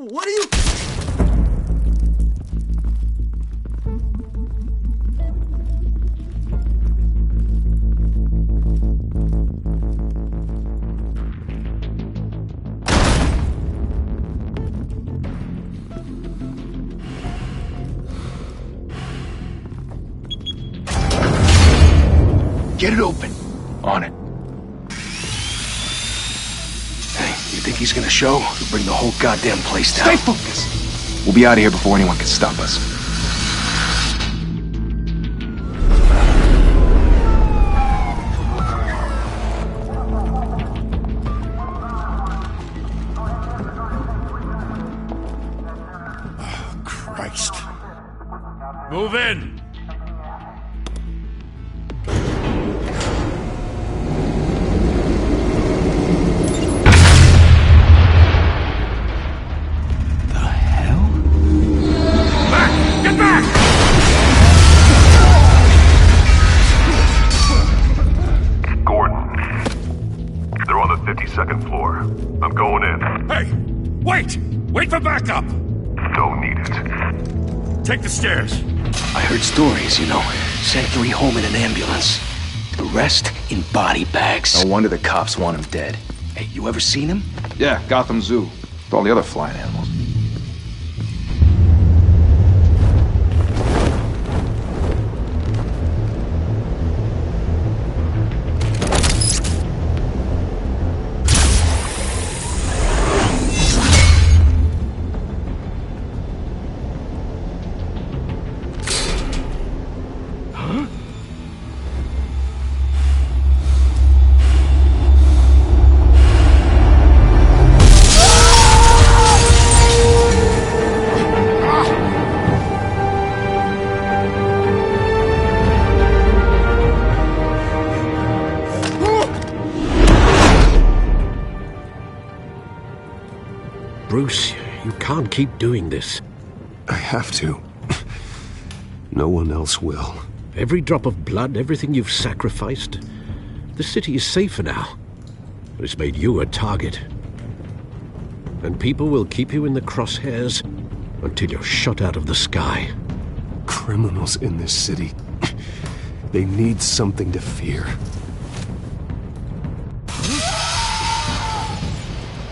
What are you... Get it open. On it. Hey, you think he's gonna show? He'll bring the whole goddamn place down. Stay focused! We'll be out of here before anyone can stop us. Oh, Christ. Move in! Second floor. I'm going in. Hey! Wait! Wait for backup! Don't need it. Take the stairs. I heard stories, you know. Sent 3 home in an ambulance. The rest in body bags. No wonder the cops want him dead. Hey, you ever seen him? Yeah, Gotham Zoo. With all the other flying animals. Bruce, you can't keep doing this. I have to. No one else will. Every drop of blood, everything you've sacrificed. The city is safer now. But it's made you a target. And people will keep you in the crosshairs until you're shot out of the sky. Criminals in this city. They need something to fear.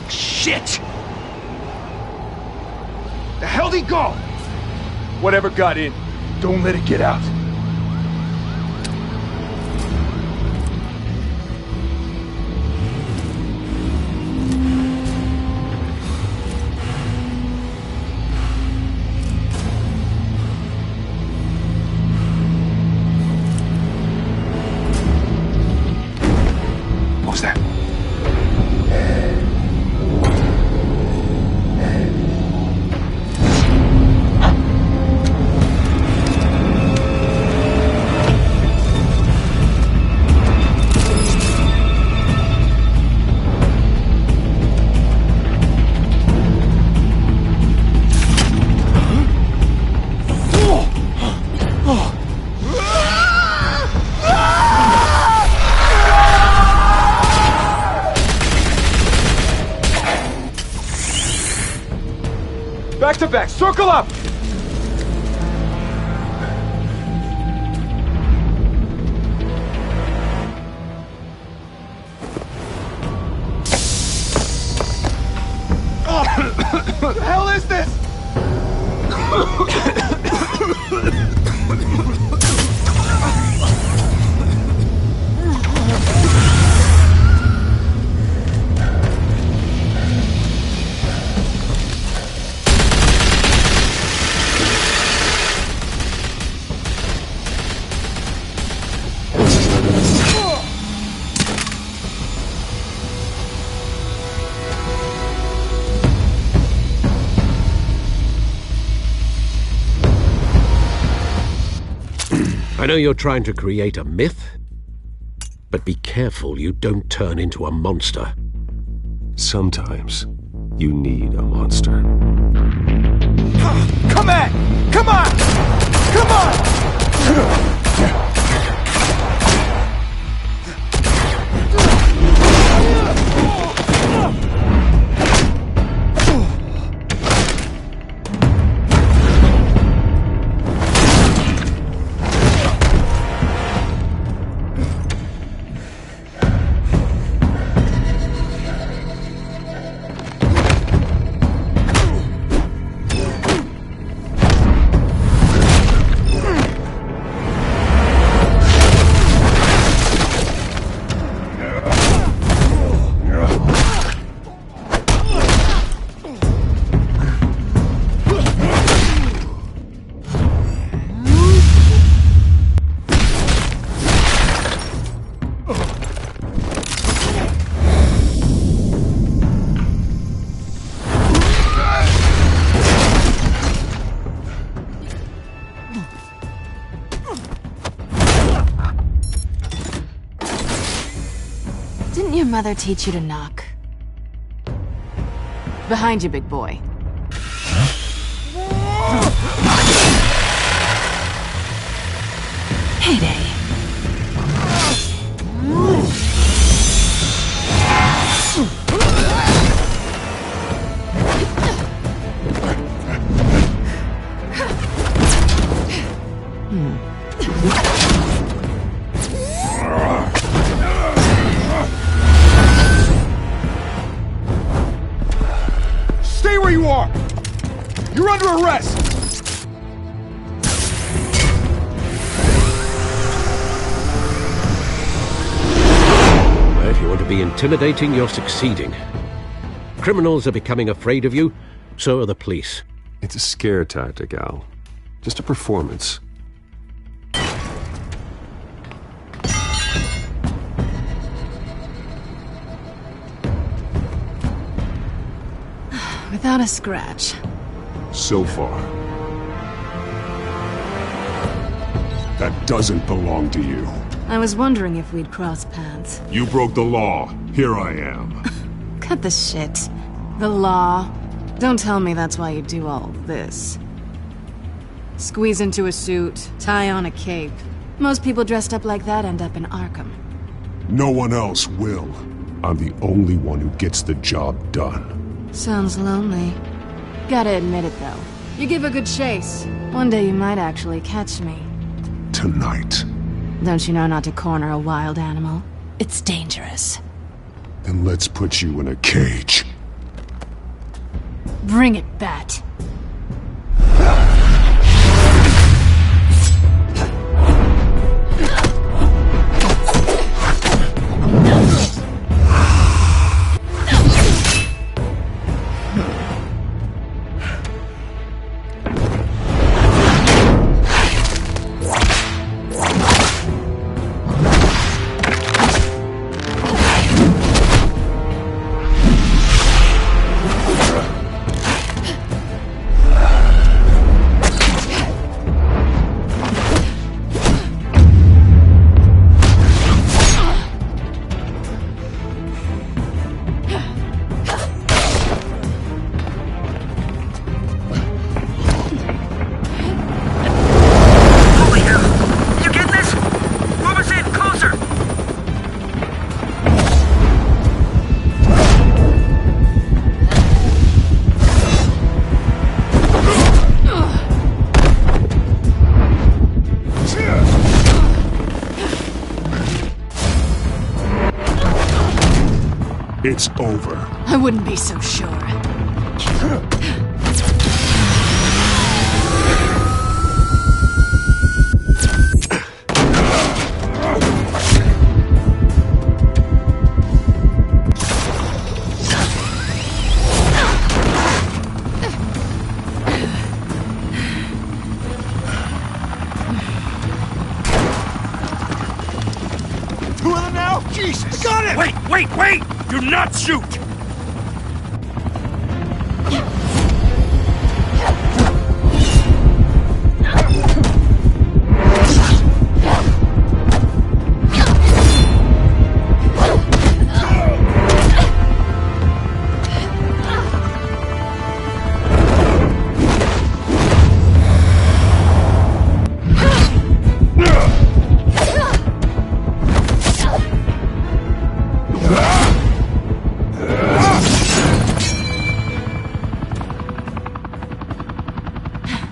Shit! The hell'd he go? Whatever got in, don't let it get out. What was that? Back to back, circle up! What the hell is this? I know you're trying to create a myth, but be careful you don't turn into a monster. Sometimes you need a monster. Come at! Come on! Come on! mother teach you to knock? Behind you, big boy. Heyday. Stay where you are! You're under arrest! If you want to be intimidating, you're succeeding. Criminals are becoming afraid of you, so are the police. It's a scare tactic, Al. Just a performance. Without a scratch. So far. That doesn't belong to you. I was wondering if we'd cross paths. You broke the law. Here I am. Cut the shit. The law. Don't tell me that's why you do all this. Squeeze into a suit, tie on a cape. Most people dressed up like that end up in Arkham. No one else will. I'm the only one who gets the job done. Sounds lonely. Gotta admit it, though. You give a good chase. One day you might actually catch me. Tonight. Don't you know not to corner a wild animal? It's dangerous. Then let's put you in a cage. Bring it, Bat. It's over. I wouldn't be so sure. Two of them now? Jesus! Got it! Wait! Do not shoot!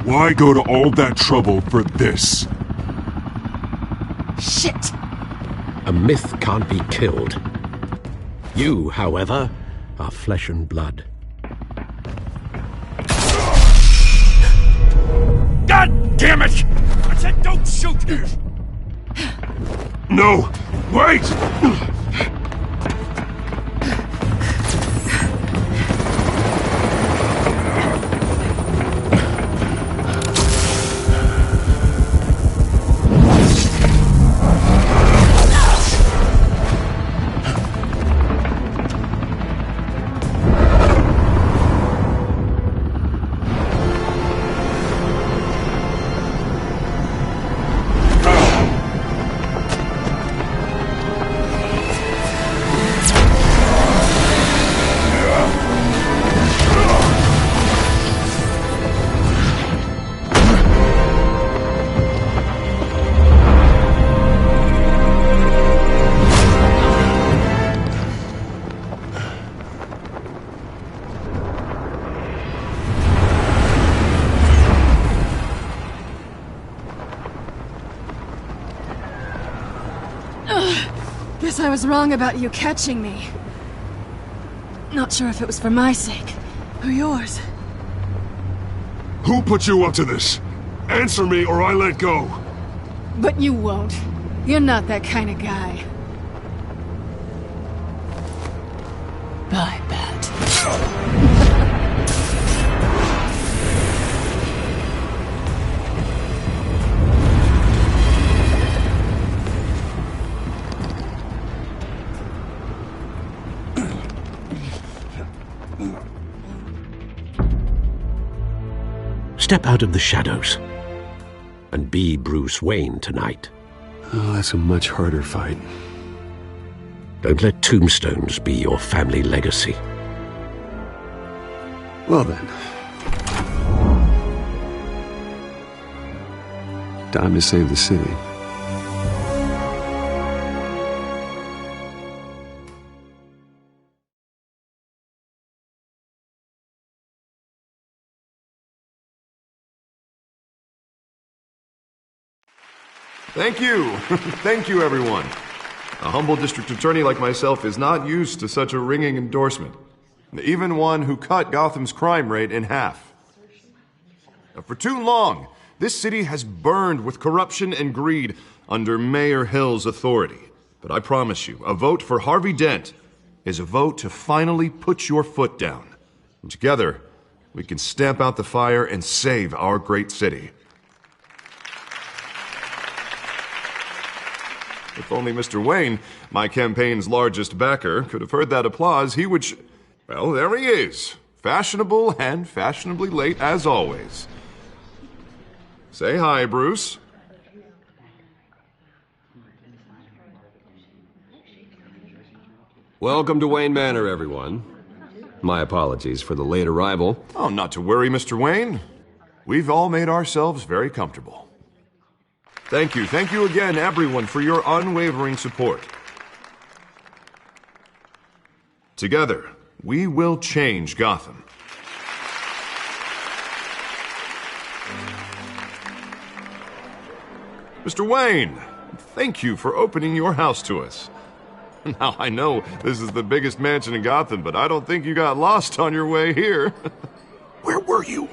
Why go to all that trouble for this? Shit! A myth can't be killed. You, however, are flesh and blood. God damn it! I said don't shoot! No! Wait! guess I was wrong about you catching me. Not sure if it was for my sake, or yours. Who put you up to this? Answer me or I let go. But you won't. You're not that kind of guy. Bye, Bat. Step out of the shadows and be Bruce Wayne tonight. Oh, that's a much harder fight. Don't let tombstones be your family legacy. Well then. Time to save the city. Thank you. Thank you, everyone. A humble district attorney like myself is not used to such a ringing endorsement. Even one who cut Gotham's crime rate in half. For too long, this city has burned with corruption and greed under Mayor Hill's authority. But I promise you, a vote for Harvey Dent is a vote to finally put your foot down. And together, we can stamp out the fire and save our great city. If only Mr. Wayne, my campaign's largest backer, could have heard that applause, he would well, there he is. Fashionable and fashionably late as always. Say hi, Bruce. Welcome to Wayne Manor, everyone. My apologies for the late arrival. Oh, not to worry, Mr. Wayne. We've all made ourselves very comfortable. Thank you again, everyone, for your unwavering support. Together, we will change Gotham. Mr. Wayne, thank you for opening your house to us. Now, I know this is the biggest mansion in Gotham, but I don't think you got lost on your way here. Where were you?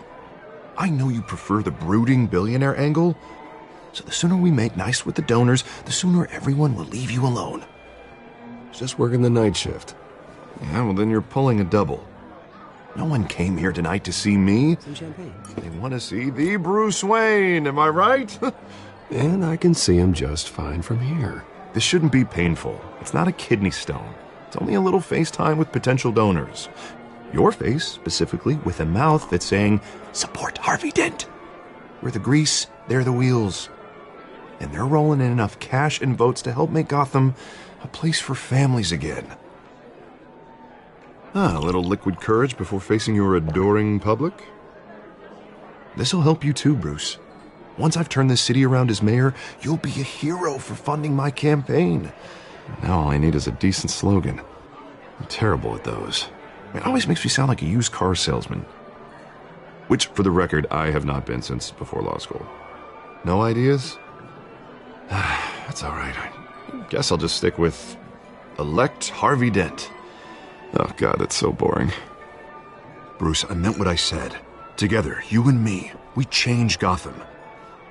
I know you prefer the brooding billionaire angle, so the sooner we make nice with the donors, the sooner everyone will leave you alone. Just working the night shift. Yeah, well then you're pulling a double. No one came here tonight to see me. Some champagne. They want to see the Bruce Wayne, am I right? And I can see him just fine from here. This shouldn't be painful. It's not a kidney stone. It's only a little FaceTime with potential donors. Your face, specifically, with a mouth that's saying, support Harvey Dent. We're the grease, they're the wheels. And they're rolling in enough cash and votes to help make Gotham a place for families again. A little liquid courage before facing your adoring public. This'll help you too, Bruce. Once I've turned this city around as mayor, you'll be a hero for funding my campaign. Now all I need is a decent slogan. I'm terrible at those. It always makes me sound like a used car salesman. Which, for the record, I have not been since before law school. No ideas? That's all right. I guess I'll just stick with elect Harvey Dent. Oh, God, that's so boring. Bruce, I meant what I said. Together, you and me, we change Gotham.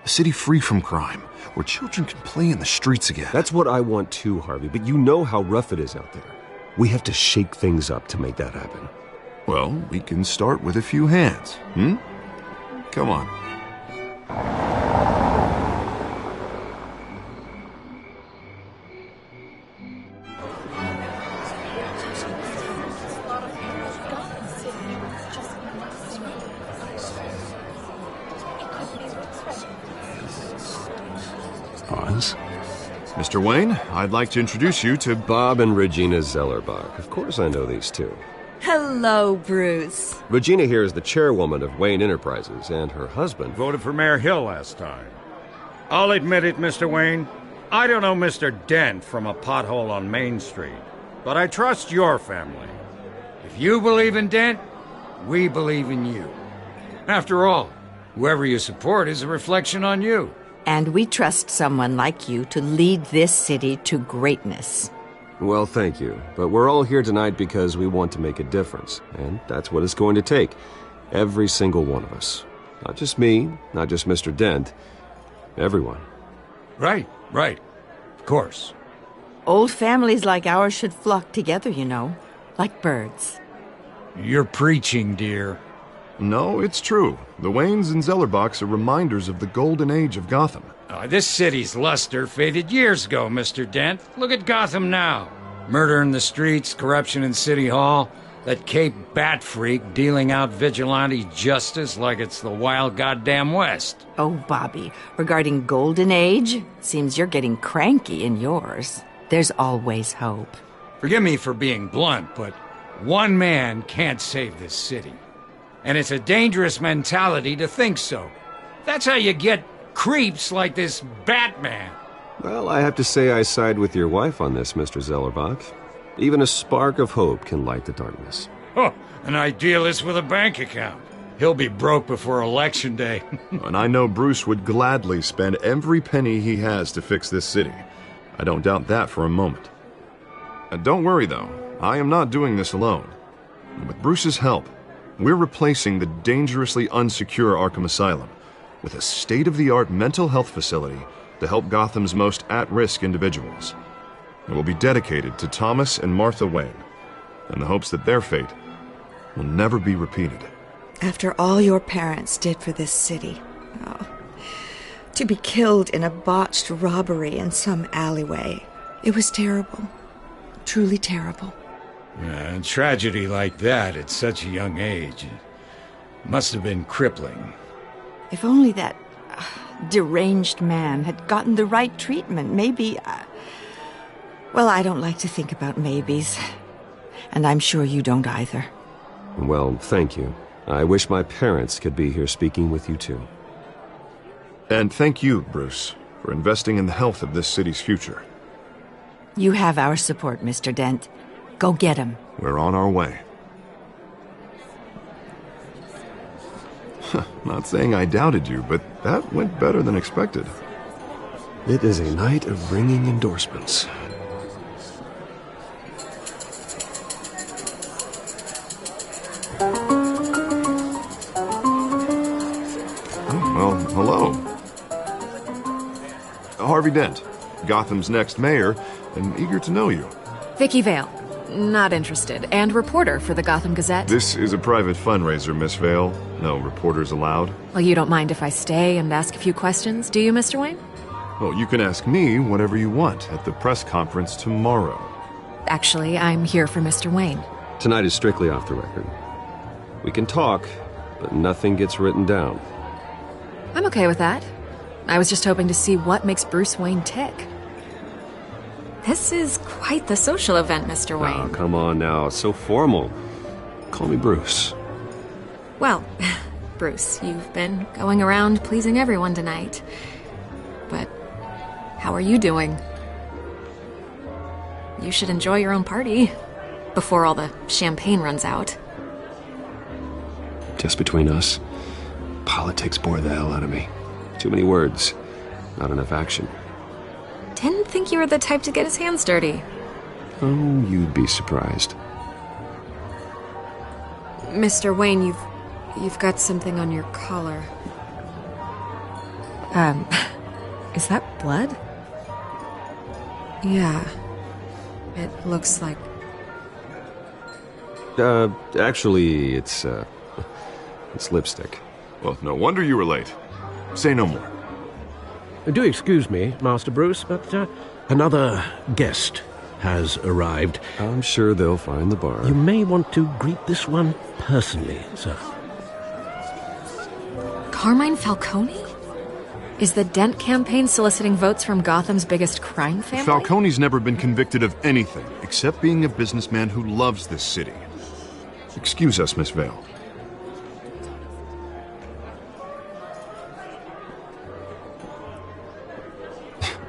A city free from crime, where children can play in the streets again. That's what I want too, Harvey, but you know how rough it is out there. We have to shake things up to make that happen. Well, we can start with a few hands, Come on. Pause. Mr. Wayne, I'd like to introduce you to Bob and Regina Zellerbach. Of course I know these two. Hello, Bruce. Regina here is the chairwoman of Wayne Enterprises, and her husband Voted for Mayor Hill last time. I'll admit it, Mr. Wayne. I don't know Mr. Dent from a pothole on Main Street, but I trust your family. If you believe in Dent, we believe in you. After all, whoever you support is a reflection on you. And we trust someone like you to lead this city to greatness. Well, thank you. But we're all here tonight because we want to make a difference. And that's what it's going to take. Every single one of us. Not just me, not just Mr. Dent. Everyone. Right. Of course. Old families like ours should flock together, you know. Like birds. You're preaching, dear. No, it's true. The Waynes and Zellerbachs are reminders of the golden age of Gotham. This city's luster faded years ago, Mr. Dent. Look at Gotham now. Murder in the streets, corruption in City Hall, that Cape Bat freak dealing out vigilante justice like it's the wild goddamn West. Oh, Bobby, regarding Golden Age, seems you're getting cranky in yours. There's always hope. Forgive me for being blunt, but one man can't save this city. And it's a dangerous mentality to think so. That's how you get creeps like this Batman. Well, I have to say I side with your wife on this, Mr. Zellerbach. Even a spark of hope can light the darkness. Oh, an idealist with a bank account. He'll be broke before Election Day. And I know Bruce would gladly spend every penny he has to fix this city. I don't doubt that for a moment. Don't worry, though. I am not doing this alone. With Bruce's help, we're replacing the dangerously unsecure Arkham Asylum with a state-of-the-art mental health facility to help Gotham's most at-risk individuals. It will be dedicated to Thomas and Martha Wayne, in the hopes that their fate will never be repeated. After all your parents did for this city, to be killed in a botched robbery in some alleyway, it was terrible. Truly terrible. A tragedy like that at such a young age must have been crippling. If only that deranged man had gotten the right treatment, maybe... Well, I don't like to think about maybes. And I'm sure you don't either. Well, thank you. I wish my parents could be here speaking with you too. And thank you, Bruce, for investing in the health of this city's future. You have our support, Mr. Dent. Go get him. We're on our way. Not saying I doubted you, but that went better than expected. It is a night of ringing endorsements. Well, hello. Harvey Dent, Gotham's next mayor, and eager to know you. Vicky Vale. Not interested. And reporter for the Gotham Gazette. This is a private fundraiser, Miss Vale. No reporters allowed. Well, you don't mind if I stay and ask a few questions, do you, Mr. Wayne? Well, you can ask me whatever you want at the press conference tomorrow. Actually, I'm here for Mr. Wayne. Tonight is strictly off the record. We can talk, but nothing gets written down. I'm okay with that. I was just hoping to see what makes Bruce Wayne tick. This is quite the social event, Mr. Wayne. Oh, come on now. It's so formal. Call me Bruce. Well, Bruce, you've been going around pleasing everyone tonight. But how are you doing? You should enjoy your own party before all the champagne runs out. Just between us, politics bore the hell out of me. Too many words, not enough action. Didn't think you were the type to get his hands dirty. Oh, you'd be surprised. Mr. Wayne, you've got something on your collar. Is that blood? Yeah. It looks like... Actually, it's lipstick. Well, no wonder you were late. Say no more. Do excuse me, Master Bruce, but another guest has arrived. I'm sure they'll find the bar. You may want to greet this one personally, sir. Carmine Falcone? Is the Dent campaign soliciting votes from Gotham's biggest crime family? Falcone's never been convicted of anything except being a businessman who loves this city. Excuse us, Miss Vale.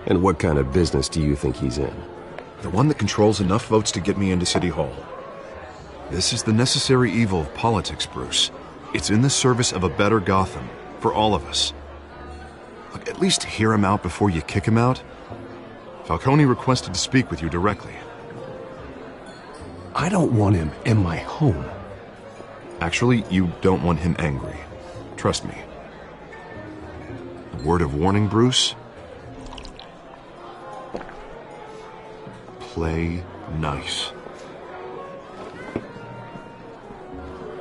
And what kind of business do you think he's in? The one that controls enough votes to get me into City Hall. This is the necessary evil of politics, Bruce. It's in the service of a better Gotham, for all of us. Look, at least hear him out before you kick him out. Falcone requested to speak with you directly. I don't want him in my home. Actually, you don't want him angry. Trust me. A word of warning, Bruce? Play nice.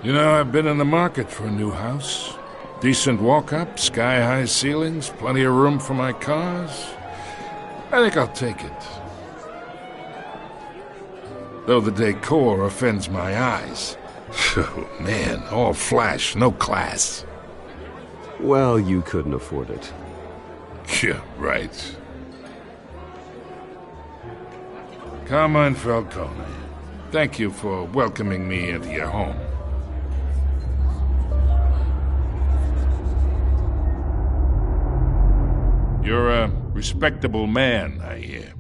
You know, I've been in the market for a new house. Decent walk-up, sky-high ceilings, plenty of room for my cars. I think I'll take it. Though the decor offends my eyes. Oh, man, all flash, no class. Well, you couldn't afford it. Yeah, right. Carmine Falcone, thank you for welcoming me into your home. You're a respectable man, I hear.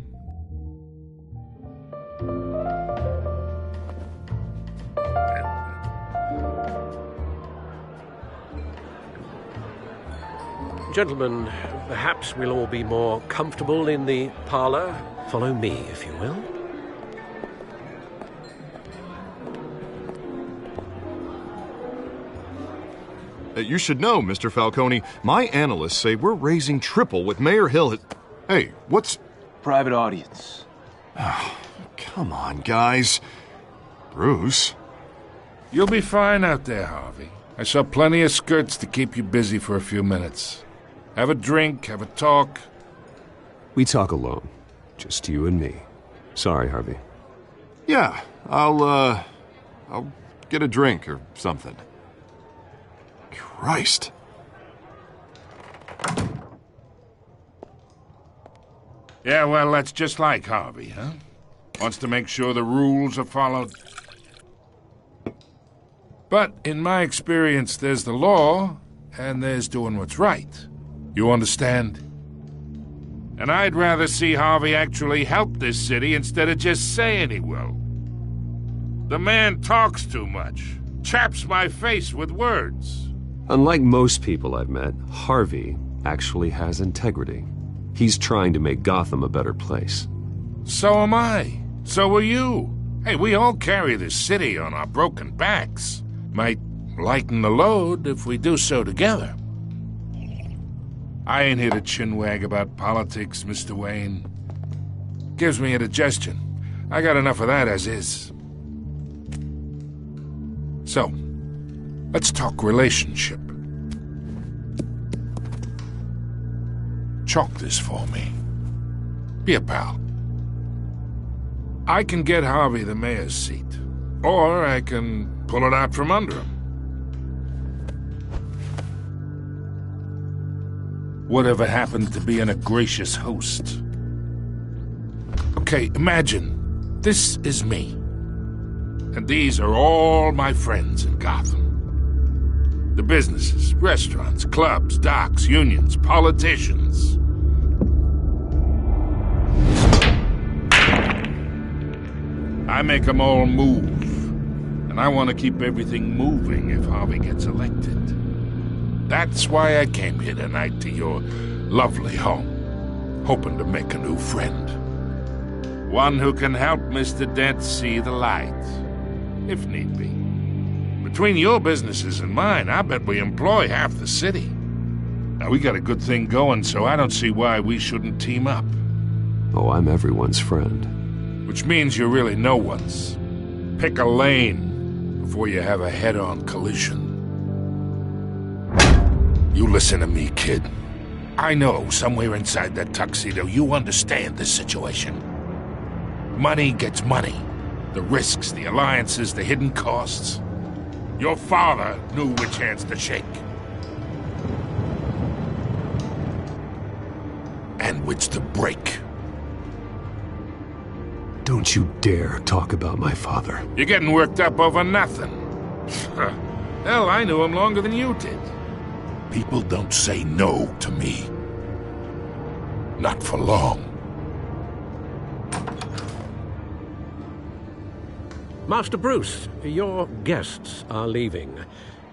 Gentlemen, perhaps we'll all be more comfortable in the parlor. Follow me, if you will. You should know, Mr. Falcone, my analysts say we're raising triple with Mayor Hill. Hey, what's... Private audience. Oh, come on, guys. Bruce? You'll be fine out there, Harvey. I saw plenty of skirts to keep you busy for a few minutes. Have a drink, have a talk. We talk alone. Just you and me. Sorry, Harvey. Yeah, I'll get a drink or something. Christ. Yeah, well, that's just like Harvey, huh? Wants to make sure the rules are followed. But in my experience, there's the law, and there's doing what's right. You understand? And I'd rather see Harvey actually help this city instead of just saying he will. The man talks too much, chaps my face with words. Unlike most people I've met, Harvey actually has integrity. He's trying to make Gotham a better place. So am I. So are you. Hey, we all carry this city on our broken backs. Might lighten the load if we do so together. I ain't here to chinwag about politics, Mr. Wayne. Gives me indigestion. I got enough of that as is. So, let's talk relationship. Chalk this for me. Be a pal. I can get Harvey the mayor's seat, or I can pull it out from under him. Whatever happened to being a gracious host? Okay, imagine this is me. And these are all my friends in Gotham. The businesses, restaurants, clubs, docks, unions, politicians. I make them all move. And I want to keep everything moving if Harvey gets elected. That's why I came here tonight to your lovely home, hoping to make a new friend. One who can help Mr. Dent see the light, if need be. Between your businesses and mine, I bet we employ half the city. Now, we got a good thing going, so I don't see why we shouldn't team up. Oh, I'm everyone's friend. Which means you're really no one's. Pick a lane before you have a head-on collision. You listen to me, kid. I know somewhere inside that tuxedo you understand this situation. Money gets money. The risks, the alliances, the hidden costs. Your father knew which hands to shake. And which to break. Don't you dare talk about my father. You're getting worked up over nothing. Hell, I knew him longer than you did. People don't say no to me. Not for long. Master Bruce, your guests are leaving.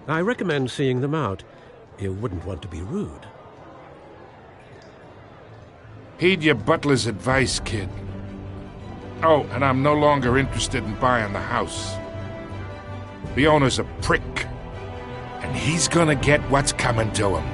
I recommend seeing them out. You wouldn't want to be rude. Heed your butler's advice, kid. Oh, and I'm no longer interested in buying the house. The owner's a prick, and he's gonna get what's coming to him.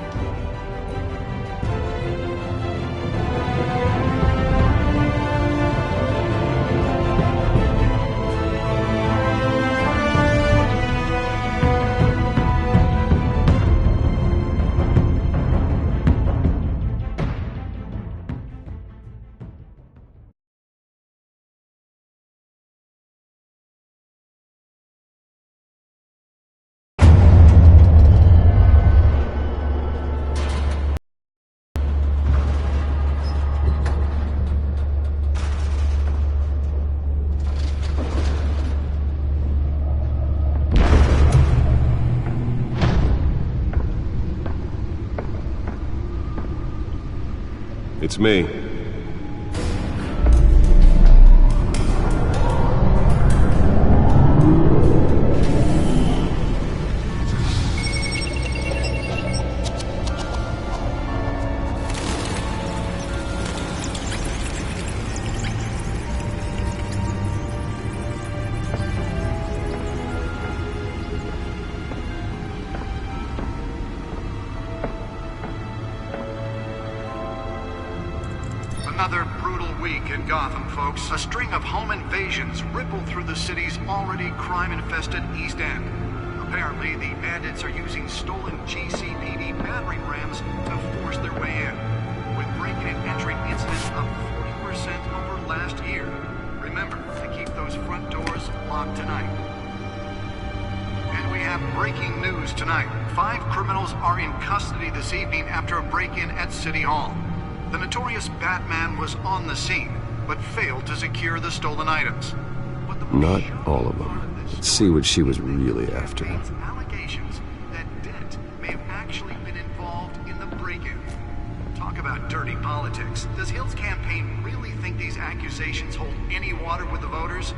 It's me. Another brutal week in Gotham, folks. A string of home invasions rippled through the city's already crime-infested East End. Apparently, the bandits are using stolen GCPD battering rams to force their way in, with break-in and entry incidents up 40% over last year. Remember to keep those front doors locked tonight. And we have breaking news tonight. 5 criminals are in custody this evening after a break-in at City Hall. The notorious Batman was on the scene, but failed to secure the stolen items. Not all of them. Let's see what she was really after. Allegations that Dent may have actually been involved in the break-in. Talk about dirty politics. Does Hill's campaign really think these accusations hold any water with the voters?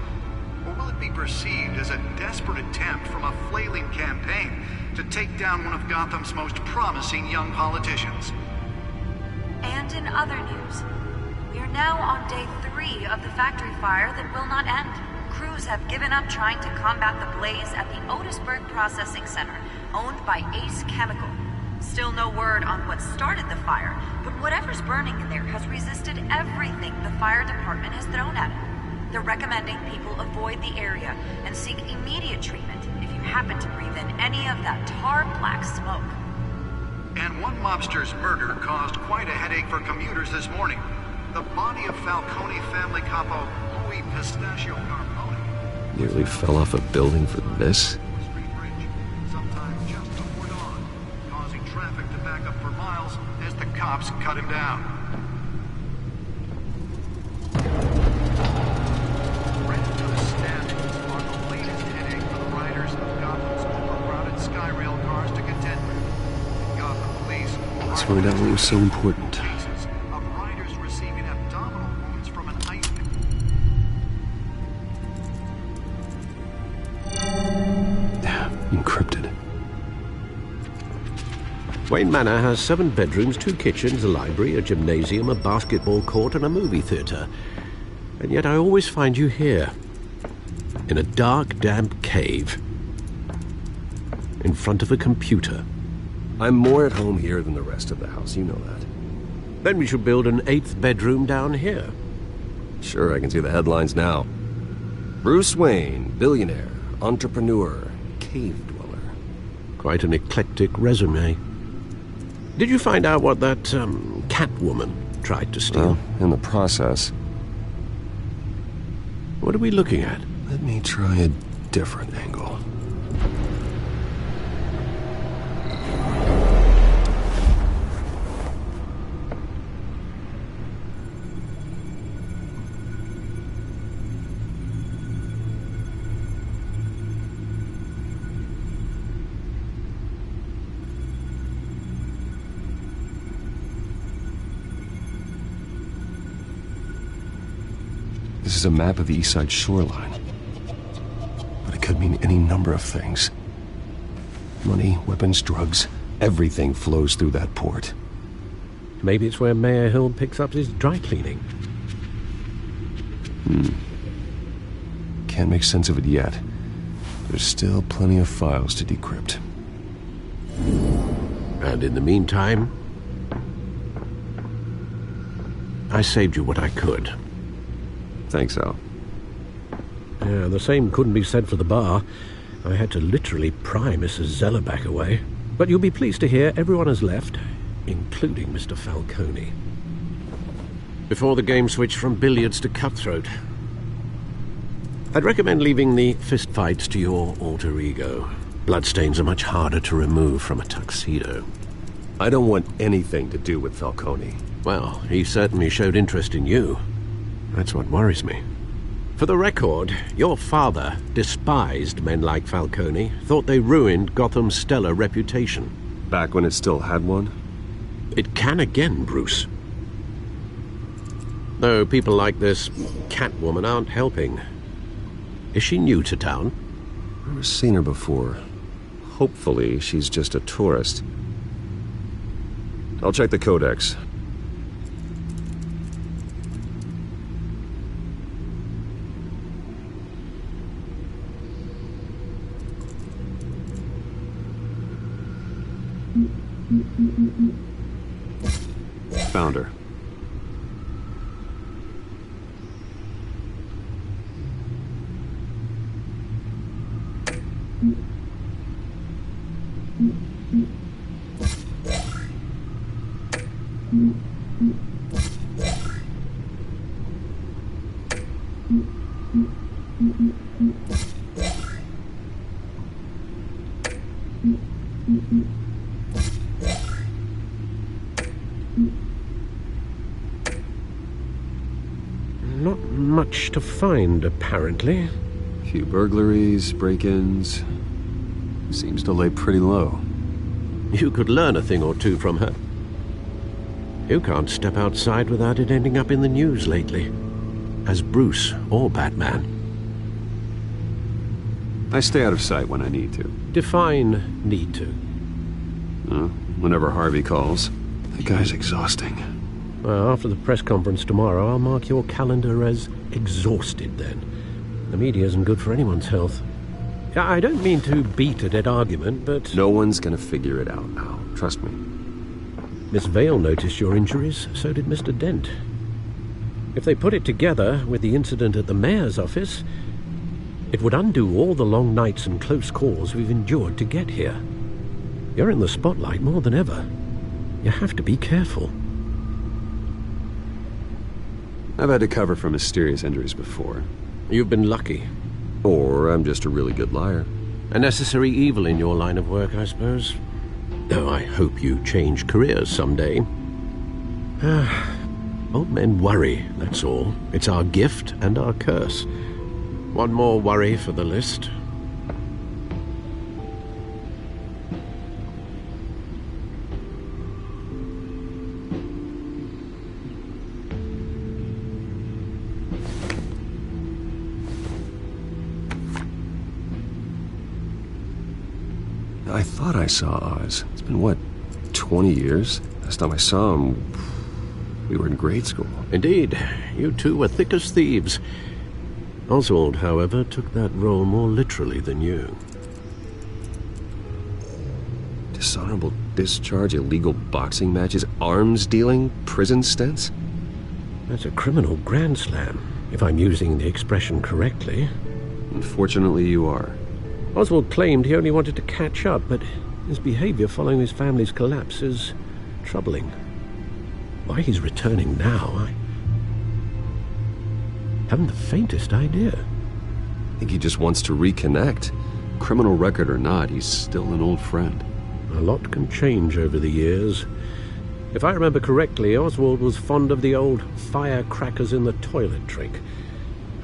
Or will it be perceived as a desperate attempt from a flailing campaign to take down one of Gotham's most promising young politicians? And in other news, we are now on day 3 of the factory fire that will not end. Crews have given up trying to combat the blaze at the Otisburg Processing Center, owned by Ace Chemical. Still no word on what started the fire, but whatever's burning in there has resisted everything the fire department has thrown at it. They're recommending people avoid the area and seek immediate treatment if you happen to breathe in any of that tar-black smoke. And one mobster's murder caused quite a headache for commuters this morning. The body of Falcone family capo Louis Pistachio Carbone Nearly fell off a building for this? sometime just before dawn, causing traffic to back up for miles as the cops cut him down. Random stabbings are the latest headache for the riders of Gotham's overcrowded Skyrail cars to contend with. Gotham police Let's find out what was so important. cases of riders receiving abdominal wounds from an ice Encrypted. Wayne Manor has 7 bedrooms, 2 kitchens, a library, a gymnasium, a basketball court, and a movie theatre. And yet I always find you here, in a dark, damp cave, in front of a computer. I'm more at home here than the rest of the house, you know that. Then we should build an 8th bedroom down here. Sure, I can see the headlines now. Bruce Wayne, billionaire, entrepreneur, cave dweller. Quite an eclectic resume. Did you find out what that, Catwoman tried to steal? Well, in the process. What are we looking at? Let me try a different angle. This is a map of the East Side shoreline. But it could mean any number of things. Money, weapons, drugs, everything flows through that port. Maybe it's where Mayor Hill picks up his dry cleaning. can't make sense of it yet. There's still plenty of files to decrypt. And in the meantime, I saved you what I could. Thanks, Al. Yeah, the same couldn't be said for the bar. I had to literally pry Mrs. Zeller back away. But you'll be pleased to hear everyone has left, including Mr. Falcone. Before the game switched from billiards to cutthroat. I'd recommend leaving the fistfights to your alter ego. Bloodstains are much harder to remove from a tuxedo. I don't want anything to do with Falcone. Well, he certainly showed interest in you. That's what worries me. For the record, your father despised men like Falcone, thought they ruined Gotham's stellar reputation. Back when it still had one? It can again, Bruce. Though people like this Catwoman aren't helping. Is she new to town? Never seen her before. Hopefully, she's just a tourist. I'll check the codex. Found her. Not much to find, apparently. Few burglaries, break-ins. Seems to lay pretty low. You could learn a thing or two from her. You can't step outside without it ending up in the news lately. As Bruce or Batman. I stay out of sight when I need to. Define need to. Whenever Harvey calls. The guy's exhausting. Well, after the press conference tomorrow, I'll mark your calendar as exhausted then. The media isn't good for anyone's health. I don't mean to beat a dead argument, but... No one's gonna figure it out now. Trust me. Miss Vale noticed your injuries, so did Mr. Dent. If they put it together with the incident at the mayor's office, it would undo all the long nights and close calls we've endured to get here. You're in the spotlight more than ever. You have to be careful. I've had to cover for mysterious injuries before. You've been lucky. Or I'm just a really good liar. A necessary evil in your line of work, I suppose. Though I hope you change careers someday. Old men worry, that's all. It's our gift and our curse. One more worry for the list. I thought I saw Oz. It's been, what, 20 years? Last time I saw him, we were in grade school. Indeed. You two were thick as thieves. Oswald, however, took that role more literally than you. Dishonorable discharge, illegal boxing matches, arms dealing, prison stints? That's a criminal grand slam, if I'm using the expression correctly. Unfortunately, you are. Oswald claimed he only wanted to catch up, but his behavior following his family's collapse is troubling. Why he's returning now, I haven't the faintest idea. I think he just wants to reconnect. Criminal record or not, he's still an old friend. A lot can change over the years. If I remember correctly, Oswald was fond of the old firecrackers in the toilet trick.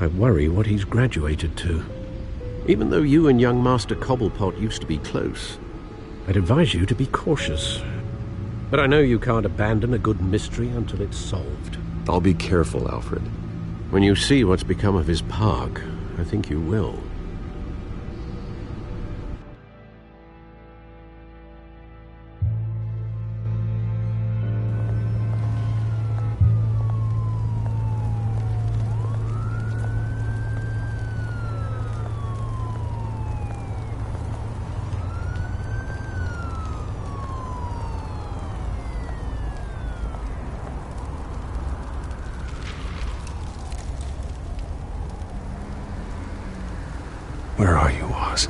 I worry what he's graduated to. Even though you and young Master Cobblepot used to be close, I'd advise you to be cautious. But I know you can't abandon a good mystery until it's solved. I'll be careful, Alfred. When you see what's become of his park, I think you will. Where are you, Oz?